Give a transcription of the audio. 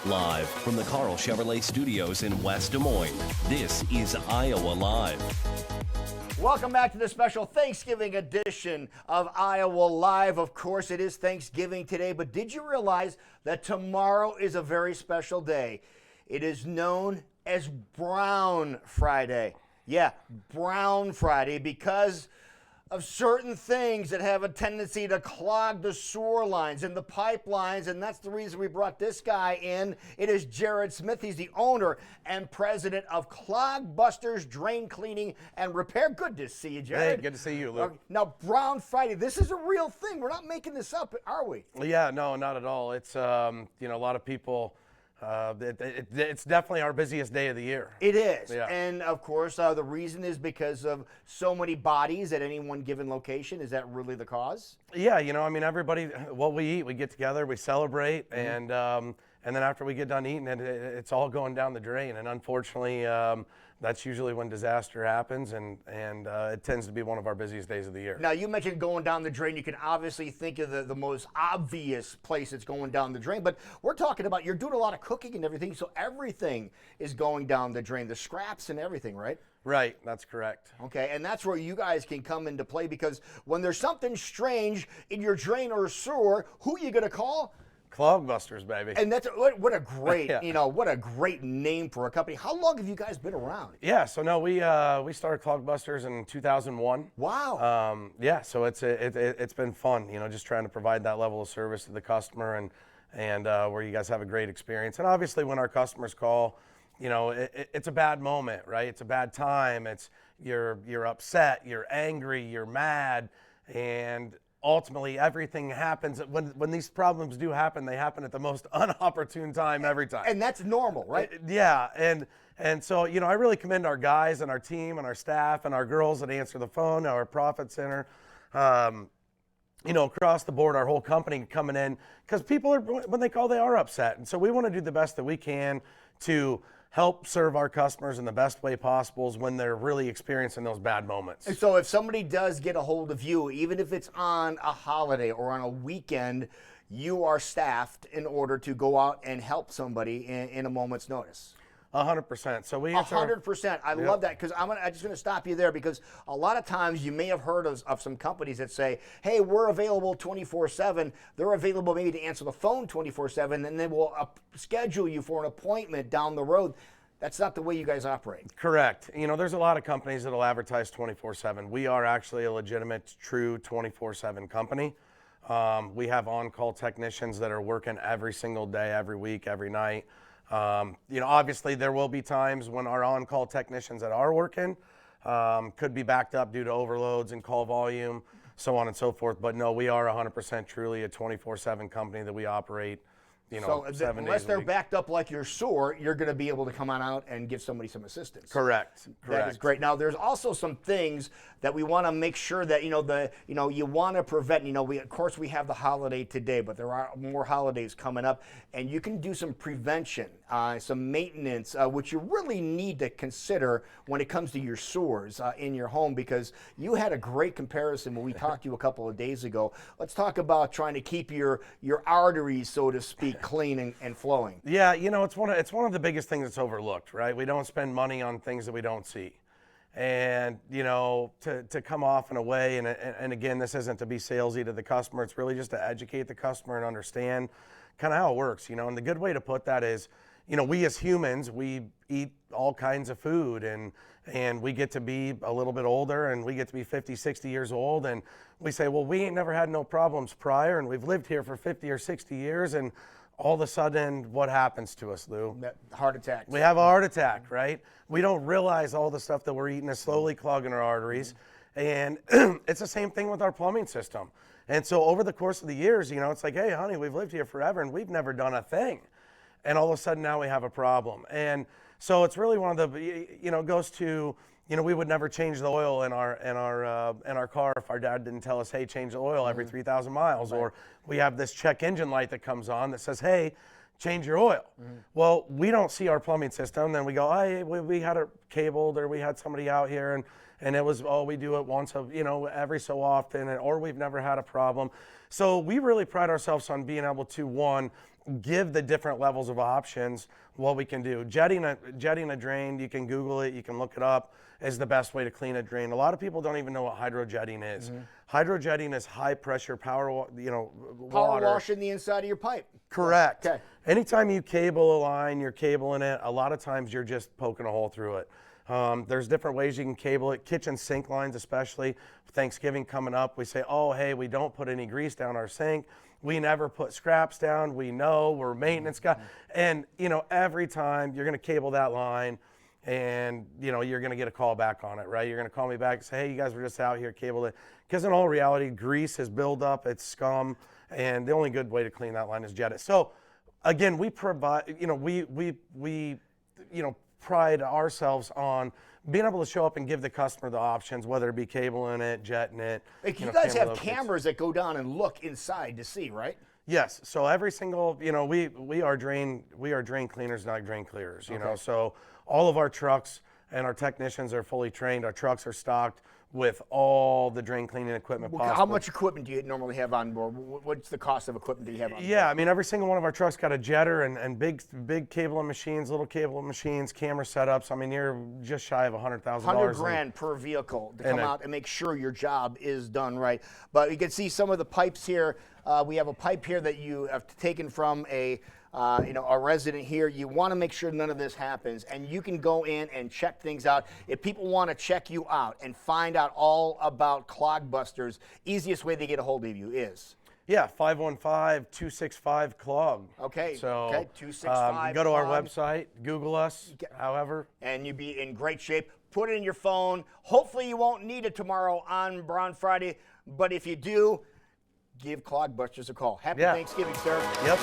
Live from the Carl Chevrolet Studios in West Des Moines, this is Iowa Live. Welcome back to the special Thanksgiving edition of Iowa Live. Of course, it is Thanksgiving today, but did you realize that tomorrow is a very special day? It is known as Brown Friday. Yeah, Brown Friday, because of certain things that have a tendency to clog the sewer lines and the pipelines, and that's the reason we brought this guy in. It is Jared Smith. He's the owner and president of Clog Busters Drain Cleaning and Repair. Good to see you, Jared. Hey, good to see you, Luke. Now, Brown Friday, this is a real thing. We're not making this up, are we? Yeah, no, not at all. It's, a lot of people, it's definitely our busiest day of the year. It is. Yeah. And, of course, the reason is because of so many bodies at any one given location. Is that really the cause? Yeah, everybody, what we eat, we get together, we celebrate, and then after we get done eating it, it's all going down the drain. And unfortunately, that's usually when disaster happens, and it tends to be one of our busiest days of the year. Now, you mentioned going down the drain. You can obviously think of the most obvious place it's going down the drain, but we're talking about you're doing a lot of cooking and everything, so everything is going down the drain, the scraps and everything, right? Right, that's correct. Okay, and that's where you guys can come into play, because when there's something strange in your drain or sewer, who are you going to call? Clog Busters, baby. And that's what a great, Yeah. what a great name for a company. How long have you guys been around? Yeah, so no, we started Clog Busters in 2001. Wow. Yeah, so it's been fun, just trying to provide that level of service to the customer and where you guys have a great experience. And obviously, when our customers call, it's a bad moment, right? It's a bad time. You're upset, you're angry, you're mad, and ultimately everything happens when these problems do happen. They happen at the most inopportune time every time. And that's normal, right? Yeah, and so I really commend our guys and our team and our staff and our girls that answer the phone, our profit center. Across the board, our whole company coming in, because people are, when they call, they are upset. And so we want to do the best that we can to help serve our customers in the best way possible when they're really experiencing those bad moments. And so if somebody does get a hold of you, even if it's on a holiday or on a weekend, you are staffed in order to go out and help somebody in a moment's notice. 100%. So we answer 100%. I love that, because I'm just going to stop you there, because a lot of times you may have heard of some companies that say, hey, we're available 24/7. They're available maybe to answer the phone 24/7, and they will schedule you for an appointment down the road. That's not the way you guys operate. Correct. There's a lot of companies that'll advertise 24/7. We are actually a legitimate, true 24/7 company. We have on-call technicians that are working every single day, every week, every night. Obviously there will be times when our on-call technicians that are working could be backed up due to overloads and call volume, so on and so forth. But no, we are 100% truly a 24/7 company that we operate, so 7 days a unless they're week. backed up like your sewer, you're going to be able to come on out and give somebody some assistance. Correct. That is great. Now, there's also some things that we want to make sure that you want to prevent. Of course we have the holiday today, but there are more holidays coming up, and you can do some prevention, some maintenance, which you really need to consider when it comes to your sewers in your home, because you had a great comparison when we talked to you a couple of days ago. Let's talk about trying to keep your arteries, so to speak, clean and flowing. Yeah, it's one of the biggest things that's overlooked, right? We don't spend money on things that we don't see. And, to come off in a way, and again, this isn't to be salesy to the customer, it's really just to educate the customer and understand kind of how it works, and the good way to put that is, we as humans, we eat all kinds of food, and we get to be a little bit older, and we get to be 50, 60 years old, and we say, well, we ain't never had no problems prior, and we've lived here for 50 or 60 years, and all of a sudden, what happens to us, Lou? Heart attack. We have a heart attack, right? We don't realize all the stuff that we're eating is slowly clogging our arteries. And it's the same thing with our plumbing system. And so over the course of the years, it's like, hey, honey, we've lived here forever and we've never done a thing. And all of a sudden now we have a problem. And so it's really one of the, goes to, we would never change the oil in our car if our dad didn't tell us, hey, change the oil every 3,000 miles. Right. Or we have this check engine light that comes on that says, hey, change your oil. Well, we don't see our plumbing system. Then we go, hey, we had it cabled, or we had somebody out here, and it was, we do it once, every so often, or we've never had a problem. So we really pride ourselves on being able to, one, give the different levels of options, what we can do. Jetting a drain, you can Google it, you can look it up, is the best way to clean a drain. A lot of people don't even know what hydrojetting is. Hydrojetting is high pressure power, water. Washing the inside of your pipe. Correct. Okay. Anytime you cable a line, you're cabling it, a lot of times you're just poking a hole through it. There's different ways you can cable it. Kitchen sink lines especially. Thanksgiving coming up, we say, oh, hey, we don't put any grease down our sink. We never put scraps down. We know we're maintenance guy. And, every time you're going to cable that line and, you're going to get a call back on it, right? You're going to call me back and say, hey, you guys were just out here cabled it. Because in all reality, grease has built up, it's scum, and the only good way to clean that line is jet it. So, again, we provide, we pride ourselves on being able to show up and give the customer the options, whether it be cabling it, jetting it. Like you guys have cameras that go down and look inside to see, right? Yes. So every single, we are drain cleaners, not drain clearers. So all of our trucks and our technicians are fully trained. Our trucks are stocked with all the drain cleaning equipment possible. How much equipment do you normally have on board? What's the cost of equipment that you have on board? Yeah, I mean, every single one of our trucks got a jetter and big cabling machines, little cabling machines, camera setups. I mean, you're just shy of $100,000. $100,000 per vehicle to come out and make sure your job is done right. But you can see some of the pipes here. We have a pipe here that you have taken from a resident here. You want to make sure none of this happens, and you can go in and check things out. If people want to check you out and find out all about Clog Busters, easiest way they get a hold of you is? Yeah, 515-265-CLOG. Okay. So 265. Go to our website, Google us, however. And you'd be in great shape. Put it in your phone. Hopefully you won't need it tomorrow on Brown Friday, but if you do, give Clog Busters a call. Happy Thanksgiving, sir. Yep.